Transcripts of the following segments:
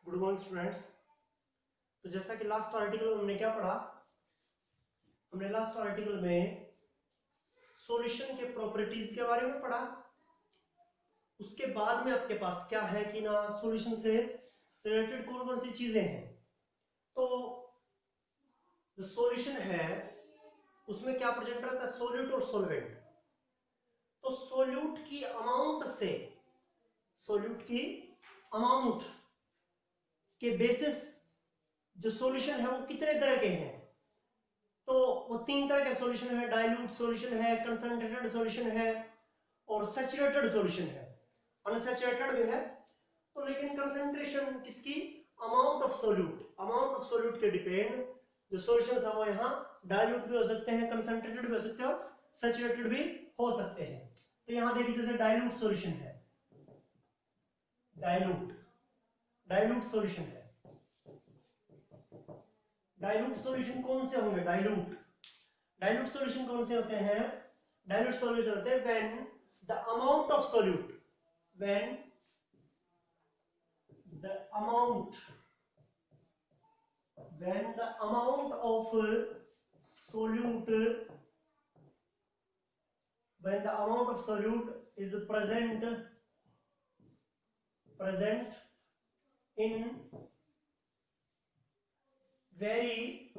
Good morning students. तो जैसा कि लास्ट आर्टिकल में हमने क्या पढ़ा, हमने लास्ट आर्टिकल में सॉल्यूशन के प्रॉपर्टीज के बारे में पढ़ा। उसके बाद में आपके पास क्या है कि ना सॉल्यूशन से रिलेटेड कौन कौन सी चीजें हैं। तो जो सॉल्यूशन है उसमें क्या प्रेजेंट रहता है, सोल्यूट और सॉल्वेंट। तो सोल्यूट की अमाउंट के बेसिस जो सॉल्यूशन है वो कितने तरह के हैं। तो वो तीन तरह के सॉल्यूशन है, डाइल्यूट सॉल्यूशन है, कंसंट्रेटेड सॉल्यूशन है और सैचुरेटेड सॉल्यूशन है, अनसैचुरेटेड भी है। तो लेकिन कंसंट्रेशन किसकी, अमाउंट ऑफ सोल्यूट के डिपेंड जो सॉल्यूशंस है वो यहाँ डाइल्यूट भी हो सकते हैं, कंसंट्रेटेड भी हो सकते हैं और सैचुरेटेड भी हो सकते हैं। तो यहाँ देखिए जैसे डाइल्यूट सॉल्यूशन है, डाइल्यूट सॉल्यूशन है। डाइल्यूट सॉल्यूशन कौन से होंगे, डाइल्यूट सॉल्यूशन कौन से होते हैं, डाइल्यूट सॉल्यूशन होते हैं when the amount of solute, when the amount of solute is present in very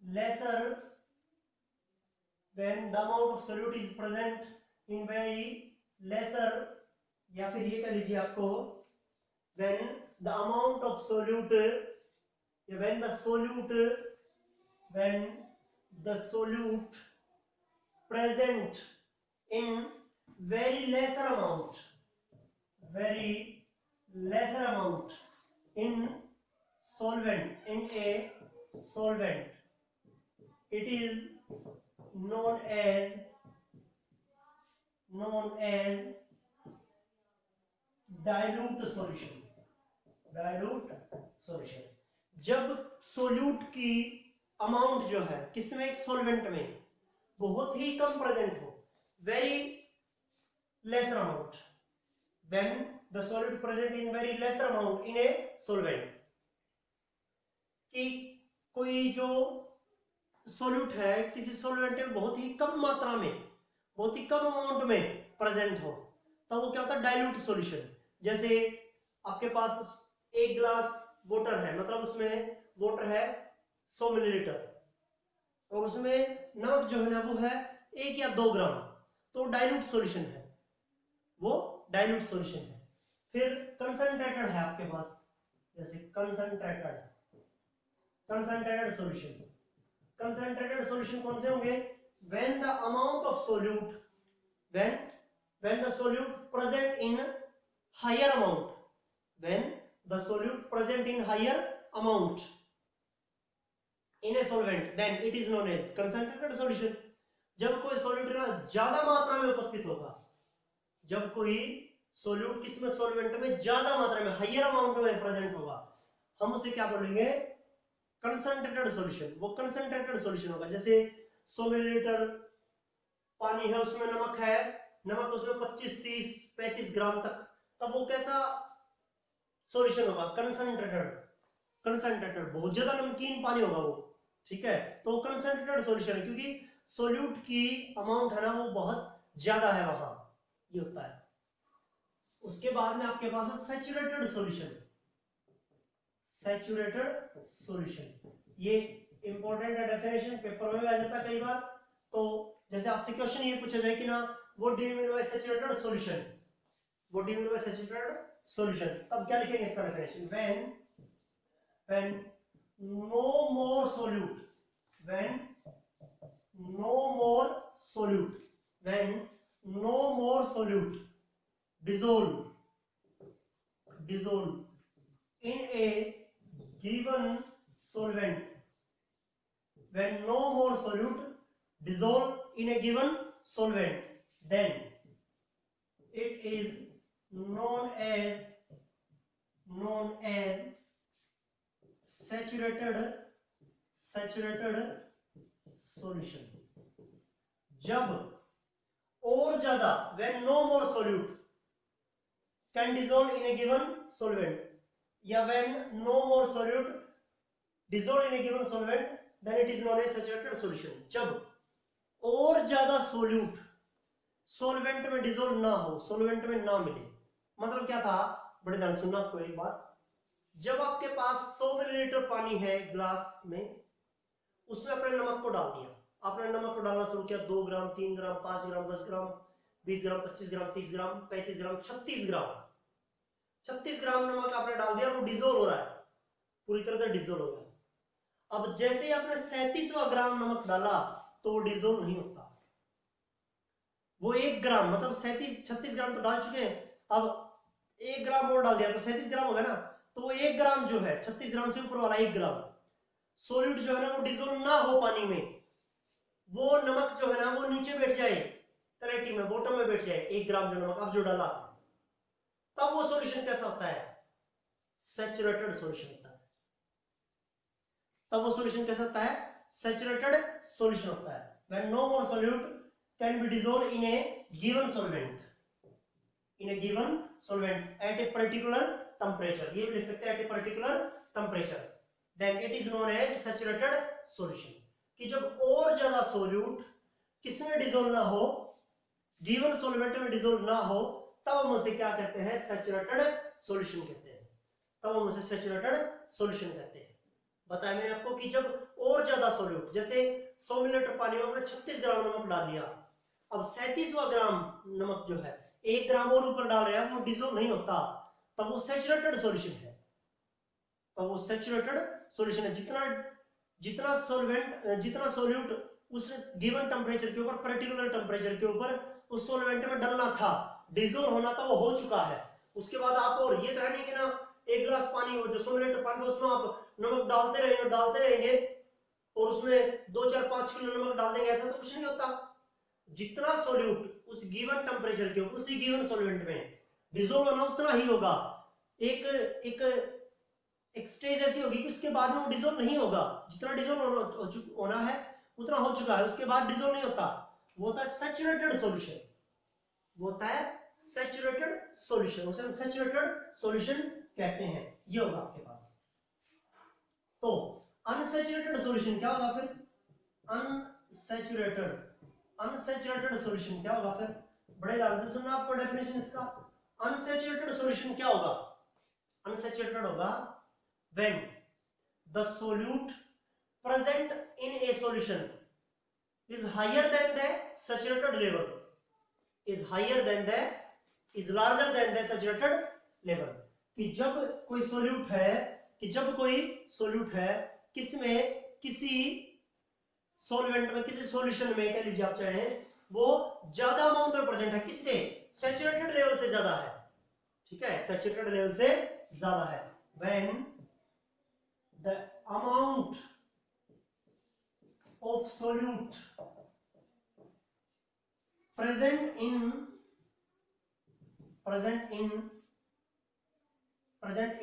lesser, when the amount of solute is present in very lesser, या फिर ये कह लीजिए आपको when the amount of solute, when the solute present in very lesser amount in a solvent, it is known as dilute solution। जब solute की amount जो है किसमें, एक सॉल्वेंट में बहुत ही कम प्रेजेंट हो, very lesser amount, when the solute present in very lesser amount in a solvent, कि कोई जो सोल्यूट है किसी सॉल्वेंट में बहुत ही कम मात्रा में, बहुत ही कम अमाउंट में प्रेजेंट हो, तो वो क्या होता है, डाइल्यूट सॉल्यूशन। जैसे आपके पास एक ग्लास वाटर है, मतलब उसमें वाटर है 100 मिलीलीटर और उसमें नमक जो है ना वो है 1 या 2 ग्राम, तो डाइल्यूट सॉल्यूशन है, वो डाइल्यूट सॉल्यूशन है। फिर कंसंट्रेटेड है आपके पास, जैसे कंसंट्रेटेड सॉल्यूशन कौन से होंगे, when the amount of solute, when the solute present in higher amount, in a solvent, then it is known as concentrated solution। जब कोई सोल्यूट ना ज्यादा मात्रा में उपस्थित होगा, जब कोई सोल्यूट किसमें, सॉल्वेंट में ज्यादा मात्रा में, हायर अमाउंट में प्रेजेंट होगा, हम उसे क्या बोलेंगे, कंसंट्रेटेड सॉल्यूशन। वो कंसंट्रेटेड सॉल्यूशन होगा। जैसे 100 मिलीलीटर पानी है, उसमें नमक है, नमक उसमें 25, 30, 35 ग्राम तक, तब वो कैसा सॉल्यूशन होगा, कंसंट्रेटेड, बहुत ज्यादा नमकीन पानी होगा वो, ठीक है। तो कंसंट्रेटेड सॉल्यूशन है क्योंकि सोल्यूट की अमाउंट है ना वो बहुत ज्यादा है वहां, ये होता है। उसके बाद में आपके पास है सैचुरेटेड सॉल्यूशन। ये इंपॉर्टेंट है, डेफिनेशन पेपर में भी आ जाता है कई बार। तो जैसे आपसे क्वेश्चन ये पूछा जाए कि ना what do you mean by saturated solution, तब क्या लिखेंगे इसका definition, when no more solute dissolve in a given solvent, when no more solute dissolve in a given solvent, then it is known as saturated solution। जब और ज्यादा, when no more solute can dissolve in a given solvent, या when no more solute dissolve in a given solvent then it is known as saturated solution. जब और ज्यादा solute solvent में dissolve ना हो, सॉल्वेंट में ना मिले, मतलब क्या था, बड़े ध्यान सुनना आपको एक बात। जब आपके पास 100 मिलीलीटर पानी है ग्लास में, उसमें आपने नमक को डाल दिया, आपने नमक को डालना शुरू किया, 2 ग्राम, 3 ग्राम, 5 ग्राम, 10 ग्राम, 20 ग्राम, 25 ग्राम, 30 ग्राम, 35 ग्राम, 36 ग्राम, 36 ग्राम नमक आपने डाल दिया, वो डिसॉल्व हो रहा है, पूरी तरह से डिसॉल्व हो गया। अब जैसे ही आपने 37वां ग्राम नमक डाला तो वो डिसॉल्व नहीं होता। वो 1 ग्राम, मतलब 36 ग्राम तो डाल चुके हैं, अब 1 ग्राम और डाल दिया तो 37 ग्राम होगा ना। तो वो 1 ग्राम जो है, 36 ग्राम से ऊपर वाला 1 ग्राम सॉल्यूट जो है ना, वो डिसॉल्व ना हो पानी में, वो नमक जो है ना वो नीचे बैठ जाए, तलहटी में, बॉटम में बैठ जाए, 1 ग्राम जो नमक आप जो डाला, तब वो सॉल्यूशन कैसा होता है, सैचुरेटेड सॉल्यूशन होता है। तब वो सॉल्यूशन कैसा होता है, सैचुरेटेड सॉल्यूशन होता है। When no more solute can be dissolve in a given solvent, in a given solvent at a particular temperature, ये लिख सकते हैं at a particular temperature, then it is known as saturated solution. कि जब और ज्यादा सॉल्यूट किसमें dissolve ना हो, गिवन सॉल्वेंट में डिसॉल्व ना हो, तब हम उसे क्या कहते हैं, सैचुरेटेड सॉल्यूशन कहते हैं। तब हम उसे सैचुरेटेड सॉल्यूशन कहते हैं। बताया मैंने आपको कि जब और ज्यादा सॉल्यूट, जैसे 100 मिलीलीटर पानी में हमने 36 ग्राम नमक डाल दिया, अब 37वां ग्राम नमक जो है 1 ग्राम और ऊपर डाल रहे हैं, वो डिसॉल्व नहीं होता, तब वो सैचुरेटेड सॉल्यूशन है। तब वो सैचुरेटेड सॉल्यूशन है। जितना सॉल्वेंट, जितना सॉल्यूट उस गिवन टेम्परेचर के ऊपर, पर्टिकुलर टेम्परेचर के ऊपर उस सॉल्वेंट में डालना था, डिसॉल्व होना था, वो हो चुका है। उसके बाद आप, और ये तो है नहीं कि ना 1 गिलास पानी हो, जो 100 मिलीलीटर पानी, तो उसमें आप नमक डालते रहेंगे और उसमें 2, 4, 5 किलो नमक डाल देंगे, ऐसा तो कुछ नहीं होता। जितना सॉल्यूट उस गिवन टेम्परेचर के ऊपर, उसी गिवन सॉल्वेंट में डिसॉल्व होना, उतना ही होगा। एक स्टेज ऐसी होगी कि उसके बाद में वो डिसॉल्व नहीं होगा। जितना डिसॉल्व होना है उतना हो चुका है, उसके बाद डिसॉल्व नहीं होता, वो होता है सैचुरेटेड सॉल्यूशन, वो होता है सैचुरेटेड सॉल्यूशन, उसे हम सैचुरेटेड सॉल्यूशन कहते हैं। ये होगा आपके पास। तो अनसैचुरेटेड सॉल्यूशन क्या होगा फिर, अनसैचुरेटेड सॉल्यूशन क्या होगा फिर, बड़े ध्यान से सुनना आपको डेफिनेशन इसका। अनसैचुरेटेड सॉल्यूशन क्या होगा, अनसैचुरेटेड होगा when the solute present in a solution is higher than the saturated level, is larger than the saturated level। कि जब कोई सॉल्यूट है, किसमें, किसी सॉल्वेंट में, किसी सॉल्यूशन में कह लीजिए आप चाहें, वो ज्यादा अमाउंट में प्रेजेंट है, किससे, सैचुरेटेड लेवल से ज्यादा है, ठीक है, सैचुरेटेड लेवल से ज्यादा है। when the amount of solute present in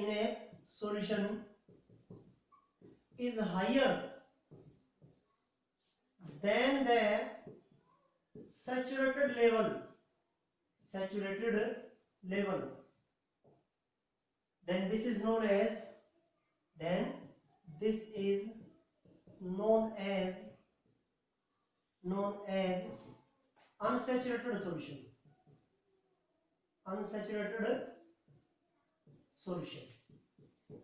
a solution is higher than the saturated level, then this is known as unsaturated solution,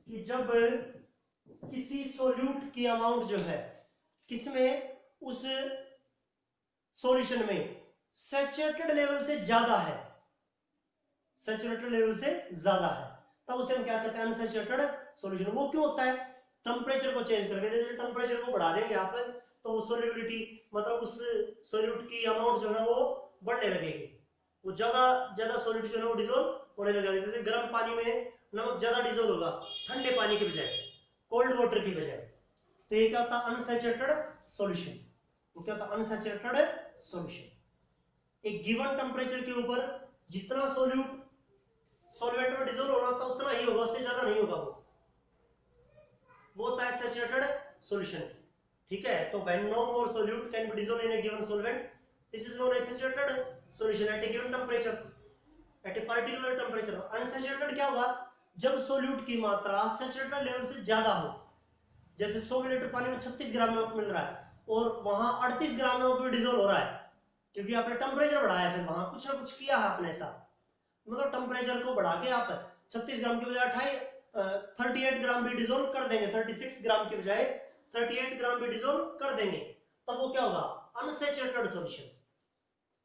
कि जब किसी सॉल्यूट की अमाउंट जो है, किसमें, उस सॉल्यूशन में सैचुरेटेड लेवल से ज्यादा है, सैचुरेटेड लेवल से ज्यादा है, तब उसे हम क्या कहते हैं, अनसैचुरेटेड सॉल्यूशन। वो क्यों होता है, टेम्परेचर को चेंज करके, जैसे टेम्परेचर को बढ़ा देंगे आप, तो वो सोल्युबिलिटी, मतलब उस सॉल्यूट की अमाउंट जो है वो बढ़ने लगेगी, वो ज्यादा सॉल्यूट जो है वो डिसॉल्व होने लगेगा। जैसे गर्म पानी में नमक ज्यादा डिसॉल्व होगा ठंडे पानी के बजाय, कोल्ड वाटर की बजाय, तो ये क्या होता है, अनसैचुरेटेड सॉल्यूशन। वो क्या होता है, अनसैचुरेटेड सॉल्यूशन। एक गिवन टेम्परेचर के ऊपर जितना सॉल्वेंट में डिसॉल्व होना था उतना ही होगा, उससे ज्यादा नहीं होगा, वो होता है सैचुरेटेड सॉल्यूशन, ठीक है। तो when no more solute can be dissolve in a given solvent, this is known as saturated solution at a given temperature, at a particular temperature. Unsaturated क्या होगा, जब सोल्यूट की मात्रा सैचुरेटेड लेवल से ज्यादा हो, जैसे 100 मिलीलीटर पानी में 36 ग्राम नमक मिल रहा है और वहां 38 ग्राम नमक भी डिजोल्व हो रहा है, क्योंकि आपने टेम्परेचर बढ़ाया, फिर वहां कुछ ना कुछ किया है आपने ऐसा, मतलब टेम्परेचर को बढ़ा के आप 36 ग्राम की बजाय 38 ग्राम भी डिजोल्व कर देंगे, 36 ग्राम की बजाय 38 ग्राम भी डिजोल्व कर देंगे, तब वो क्या होगा, अनसैचुरेटेड सॉल्यूशन,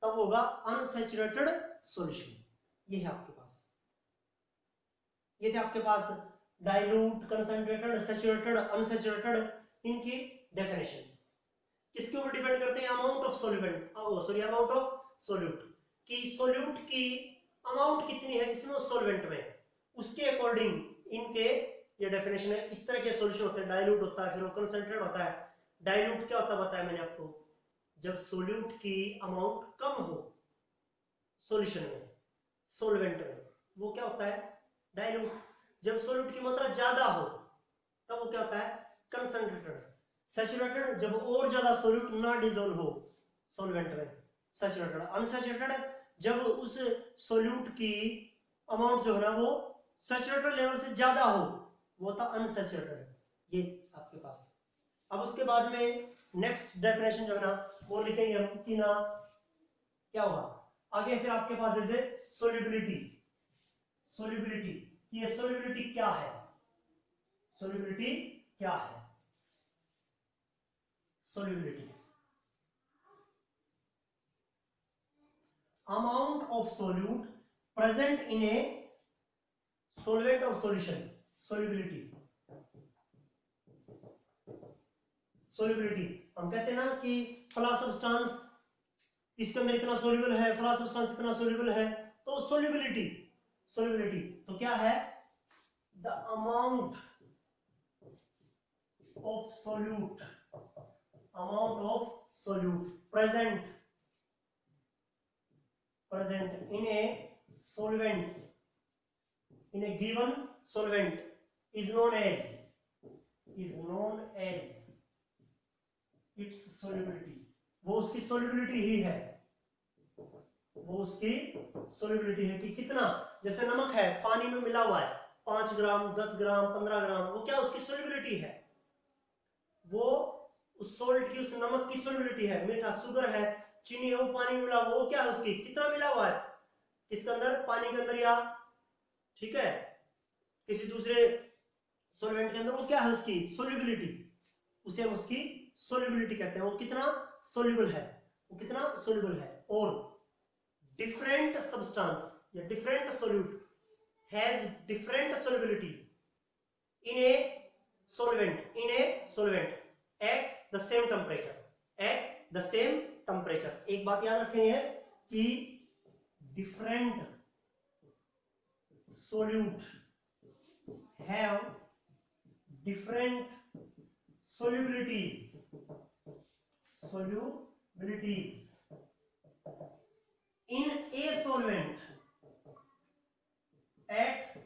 तब होगा अनसैचुरेटेड सॉल्यूशन। ये है आपके पास, ये थे आपके पास डाइल्यूट, कंसंट्रेटेड, सैचुरेटेड, अनसैचुरेटेड, इनकी डेफिनेशंस। किसके ऊपर डिपेंड करते हैं, amount of solvent, sorry amount of solute, कि सोल्यूट की अमाउंट कितनी है किसमें, सॉल्वेंट में, उसके अकॉर्डिंग इनके ये डेफिनेशन है। इस तरह के सॉल्यूशन होते हैं, डाइल्यूट होता है, फिर वो कंसंट्रेट होता है। डाइल्यूट क्या होता है बताया मैंने आपको, जब सोल्यूट की अमाउंट कम हो सॉल्यूशन में, सॉल्वेंट में, वो क्या होता है, डाइल्यूट। जब सोल्यूट की मात्रा ज्यादा हो तब वो क्या होता है, कंसंट्रेटेड। सैचुरेटेड, जब और ज्यादा सोल्यूट ना डिसॉल्व हो सॉल्वेंट में, सैचुरेटेड। अनसैचुरेटेड, जब उस सोल्यूट की अमाउंट जो है ना वो सैचुरेटेड लेवल से ज्यादा हो, वो था अनसैचुरेटेड। ये आपके पास। अब उसके बाद में नेक्स्ट डेफिनेशन जो है ना वो लिखेंगे हम कि ना क्या होगा आगे, फिर आपके पास जैसे सोल्युबिलिटी, सोल्युबिलिटी, ये सोल्युबिलिटी क्या है, सोल्युबिलिटी क्या है, solubility amount of solute present in A solvent or solution, solubility, solubility हम कहते हैं ना कि फला सब्सटेंस इसके अंदर इतना सोल्यूबल है, फला सब्सटेंस इतना सोल्यूबल है, तो सोल्युबिलिटी, सोल्युबिलिटी तो क्या है, the amount of solute, amount of solute present, present in A solvent, in a given solvent is known as its solubility, वो उसकी solubility ही है, वो उसकी solubility है कि कितना, जैसे नमक है पानी में मिला हुआ है 5 ग्राम 10 ग्राम 15 ग्राम, वो क्या उसकी solubility है, वो उस सॉल्ट की, उस नमक की solubility है। मीठा शुगर है, चीनी है, वो पानी में मिला, वो क्या है उसकी, कितना मिला हुआ है इसके अंदर, पानी के अंदर या ठीक है किसी दूसरे सॉल्वेंट के अंदर, वो क्या है उसकी सोल्युबिलिटी, उसे हम उसकी सोल्युबिलिटी कहते हैं, वो कितना सोल्यूबल है, वो कितना सोल्यूबल है। और डिफरेंट सब्सटेंस या different solute has different solubility in a solvent, in a solvent at the same temperature, at the same temperature. एक बात याद रखेंगे कि different solute have different solubilities in a solvent at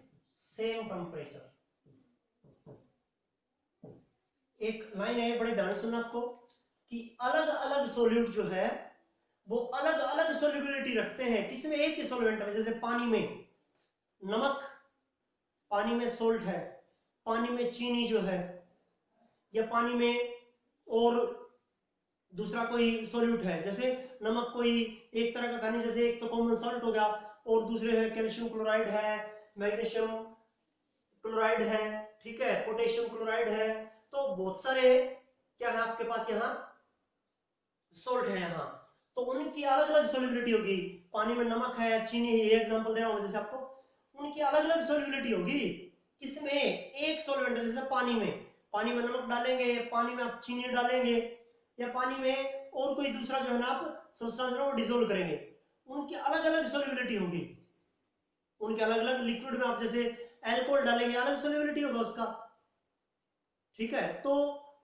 same temperature। एक line है बड़े ध्यान से सुनना आपको कि अलग अलग सोल्यूट जो है वो अलग अलग सोल्युबिलिटी रखते हैं, किसमें, एक ही सॉल्वेंट में। जैसे पानी में नमक, पानी में सोल्ट है, पानी में चीनी जो है, या पानी में और दूसरा कोई सॉल्यूट है, जैसे नमक कोई एक तरह का था नहीं, जैसे एक तो कॉमन सॉल्ट हो गया और दूसरे है कैल्शियम क्लोराइड है, मैग्नीशियम क्लोराइड है, ठीक है, पोटेशियम क्लोराइड है, तो बहुत सारे क्या है आपके पास यहाँ सॉल्ट है यहाँ, तो उनकी अलग अलग सोल्युबिलिटी होगी। पानी में नमक है, चीनी है, ये एग्जांपल दे रहा हूं जैसे आपको, उनकी अलग अलग सोल्युबिलिटी होगी। किसमें, एक सॉल्वेंट, जैसे पानी में नमक डालेंगे, पानी में आप चीनी डालेंगे, या पानी में और कोई दूसरा जो है ना आप सब्सटेंस वो डिसोल्व करेंगे, उनकी अलग अलग सोल्युबिलिटी होगी, उनके अलग अलग। लिक्विड में आप जैसे अल्कोहल डालेंगे, अलग सोल्युबिलिटी होगा उसका, ठीक है। तो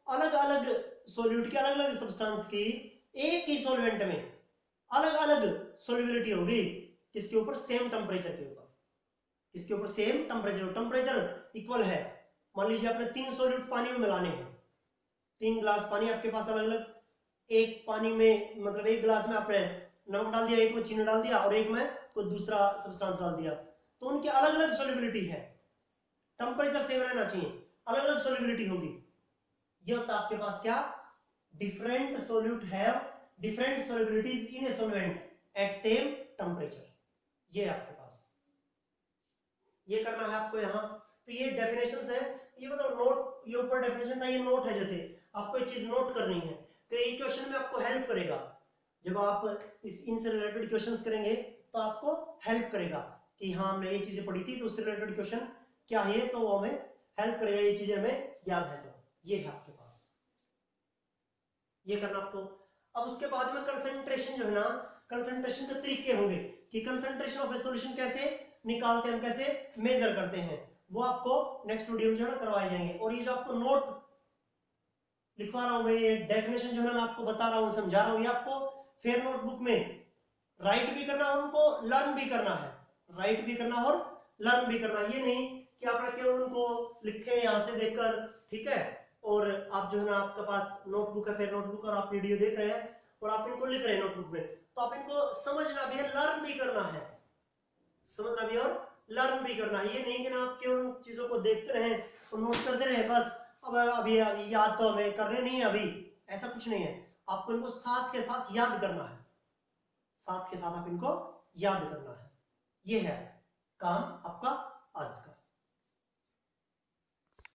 अलग अलग सोल्यूट की, अलग अलग सब्सटेंस की एक ही सॉल्वेंट में अलग अलग सोल्युबिलिटी होगी, किसके ऊपर, सेम टेम्परेचर के ऊपर, किसके ऊपर, सेम टेम्परेचर, टेम्परेचर इक्वल है। मान लीजिए आपने 3 सोल्यूट पानी में मिलाने हैं, 3 ग्लास पानी आपके पास अलग अलग, एक पानी में मतलब एक गिलास में आपने नमक डाल दिया, एक में चीनी डाल दिया और एक में कोई दूसरा सब्सटेंस डाल दिया, तो उनकी अलग अलग सोल्युबिलिटी है। टेम्परेचर सेम रहना चाहिए, अलग अलग सोल्युबिलिटी होगी। ये होता है आपके पास क्या, different solute have different solubilities in a solvent at same temperature. ये आपके पास ये करना है आपको यहाँ। तो ये डेफिनेशंस है, ये मतलब नोट, ये ऊपर डेफिनेशन था, ये नोट है, जैसे आपको ये चीज नोट करनी है। तो ये क्वेश्चन में आपको हेल्प करेगा, जब आप इनसे रिलेटेड क्वेश्चंस करेंगे तो आपको हेल्प करेगा कि हाँ हमने ये चीजें पढ़ी थी तो उससे रिलेटेड क्वेश्चन क्या है, तो वो हमें हेल्प करेगा, ये चीजें हमें याद है। तो ये है आपके पास, ये करना आपको। अब उसके बाद में कंसंट्रेशन जो है ना, कंसंट्रेशन के तरीके होंगे कि कंसंट्रेशन ऑफ ए सॉल्यूशन कैसे निकालते हैं, हम कैसे मेजर करते हैं, वो आपको नेक्स्ट वीडियो में जो है ना करवाए जाएंगे। और ये जो आपको नोट लिखवा रहा हूं मैं, ये डेफिनेशन जो है मैं आपको बता रहा हूं, समझा रहा हूं, ये आपको फेयर नोटबुक में राइट भी करना और उनको लर्न भी करना है, राइट भी करना और लर्न भी करना। ये नहीं कि आपने केवल उनको लिखे यहां से देखकर, ठीक है, और आप जो है ना आपके पास नोटबुक है, फेयर नोटबुक, और आप वीडियो देख रहे हैं और आप इनको लिख रहे हैं नोटबुक में, तो आप इनको समझना भी है, लर्न भी करना है, समझना भी और लर्न भी करना है। ये नहीं कि ना आप केवल उन चीजों को देखते रहें और नोट करते रहें बस, अब अभी याद तो हमें करने नहीं है अभी, ऐसा कुछ नहीं है। आपको इनको साथ के साथ याद करना है, साथ के साथ आप इनको याद करना है। ये है काम आपका आज का।